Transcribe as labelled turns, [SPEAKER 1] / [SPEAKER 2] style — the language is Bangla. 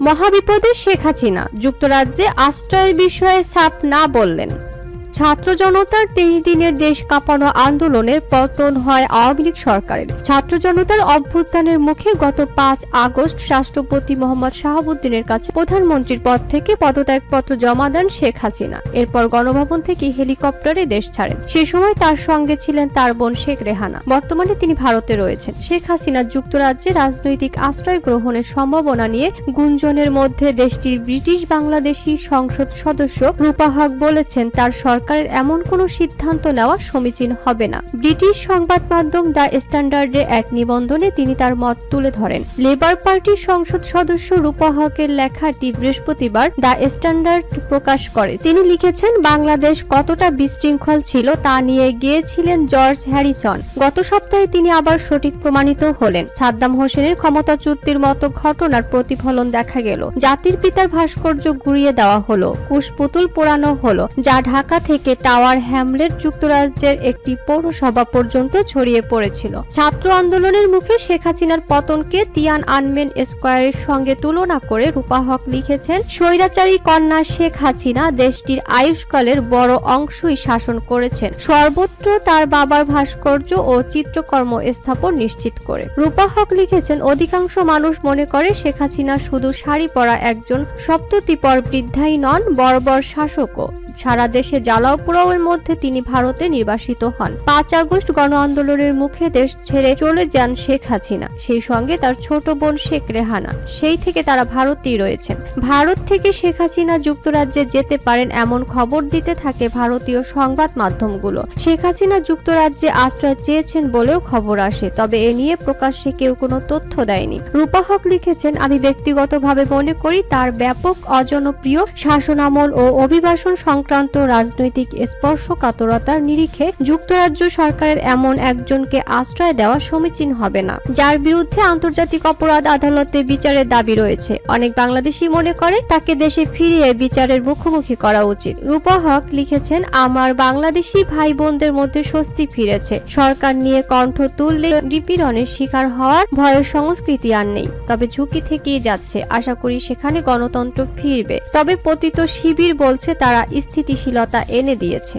[SPEAKER 1] মহাবিপদে শেখ হাসিনা, যুক্তরাজ্যে আশ্রয়ের বিষয়ে সাফ না বললেন। ছাত্র জনতার 23 দিনের দেশ কাঁপানো আন্দোলনের পতন হয় আওয়ামী লীগ সরকারের। ছাত্র জনতার অভ্যুত্থানের মুখে গত 5 আগস্ট রাষ্ট্রপতি মোহাম্মদ শাহাবুদ্দিনের কাছে প্রধানমন্ত্রীর পদ থেকে পদত্যাগপত্র জমা দেন শেখ হাসিনা। এরপর গণভবন থেকে হেলিকপ্টারে দেশ ছাড়েন। সে সময় তার সঙ্গে ছিলেন তার বোন শেখ রেহানা। বর্তমানে তিনি ভারতে রয়েছেন। শেখ হাসিনা যুক্তরাজ্যে রাজনৈতিক আশ্রয় গ্রহণের সম্ভাবনা নিয়ে গুঞ্জনের মধ্যে দেশটির ব্রিটিশ বাংলাদেশি সংসদ সদস্য রূপা হক বলেছেন, তার সরকারের এমন কোনো সিদ্ধান্ত নেওয়া সমীচীন হবে না। ব্রিটিশ সংবাদ মাধ্যম দ্য স্ট্যান্ডার্ডে এক নিবন্ধনে তিনি তার মত তুলে ধরেন। লেবার পার্টির সংসদ সদস্য রূপা হকের লেখাটি বৃহস্পতিবার দ্য স্ট্যান্ডার্ড প্রকাশ করে। তিনি লিখেছেন, বাংলাদেশ কতটা বিশৃঙ্খল ছিল তা নিয়ে গিয়েছিলেন জর্জ হ্যারিসন। গত সপ্তাহে তিনি আবার সঠিক প্রমাণিত হলেন। সাদ্দাম হোসেনের ক্ষমতাচ্যুতির মতো ঘটনার প্রতিফলন দেখা গেল। জাতির পিতার ভাস্কর্য গুঁড়িয়ে দেওয়া হলো, কুশপুতুল পোড়ানো হলো, যা ঢাকা থেকে টাওয়ার হ্যামলেট যুক্তরাজ্যের একটি পৌরসভা পর্যন্ত ছড়িয়ে পড়েছিল। ছাত্র আন্দোলনের মুখে শেখ হাসিনার পতনকে তিয়ানআনমেন স্কয়ারের সঙ্গে তুলনা করে রূপা হক লিখেছেন, স্বৈরাচারী কন্যা শেখ হাসিনা দেশটির আয়ুষ্কালের বড় অংশই শাসন করেছেন, সর্বত্র তার বাবার ভাস্কর্য ও চিত্রকর্ম স্থাপন নিশ্চিত করে। রূপা হক লিখেছেন, অধিকাংশ মানুষ মনে করে শেখ হাসিনা শুধু শাড়ি পরা একজন সপ্ততিপর বৃদ্ধাই নন, বর্বর শাসকও। সারা দেশে জ্বালাও পোড়াওয়ের মধ্যে তিনি ভারতে নির্বাসিত হন। 5 আগস্ট গণ আন্দোলনের মুখে দেশ ছেড়ে চলে যান শেখ হাসিনা, সেই সঙ্গে তার ছোট বোন শেখ রেহানা। সেই থেকে তারা ভারতেই রয়েছেন। ভারত থেকে শেখ হাসিনা যুক্তরাজ্যে যেতে পারেন এমন খবর দিতে থাকে ভারতীয় সংবাদ মাধ্যমগুলো। শেখ হাসিনা যুক্তরাজ্যে আশ্রয় চেয়েছেন বলেও খবর আসে, তবে এ নিয়ে প্রকাশ্যে কেউ কোনো তথ্য দেয়নি। রূপা হক লিখেছেন, আমি ব্যক্তিগতভাবে মনে করি তার ব্যাপক অজনপ্রিয় শাসনামল ও অভিবাসন সংক্রান্ত রাজনৈতিক স্পর্শকাতরতার নিরিখে যুক্তরাজ্য সরকারের এমন একজনকে আশ্রয় দেওয়া সমীচীন হবে না, যার বিরুদ্ধে আন্তর্জাতিক অপরাধ আদালতে বিচারের দাবি রয়েছে। অনেক বাংলাদেশি মনে করে তাকে দেশে ফিরিয়ে বিচারের মুখোমুখি করা উচিত। রূপা হক লিখেছেন, আমার বাংলাদেশি ভাই বোনদের মধ্যে স্বস্তি ফিরেছে। সরকার নিয়ে কণ্ঠ তুললে নিপীড়নের শিকার হওয়ার ভয়ের সংস্কৃতি আর নেই, তবে ঝুঁকি থেকেই যাচ্ছে। আশা করি সেখানে গণতন্ত্র ফিরবে। তবে পতিত শিবির বলছে তারা স্থিতিশীলতা এনে দিয়েছে।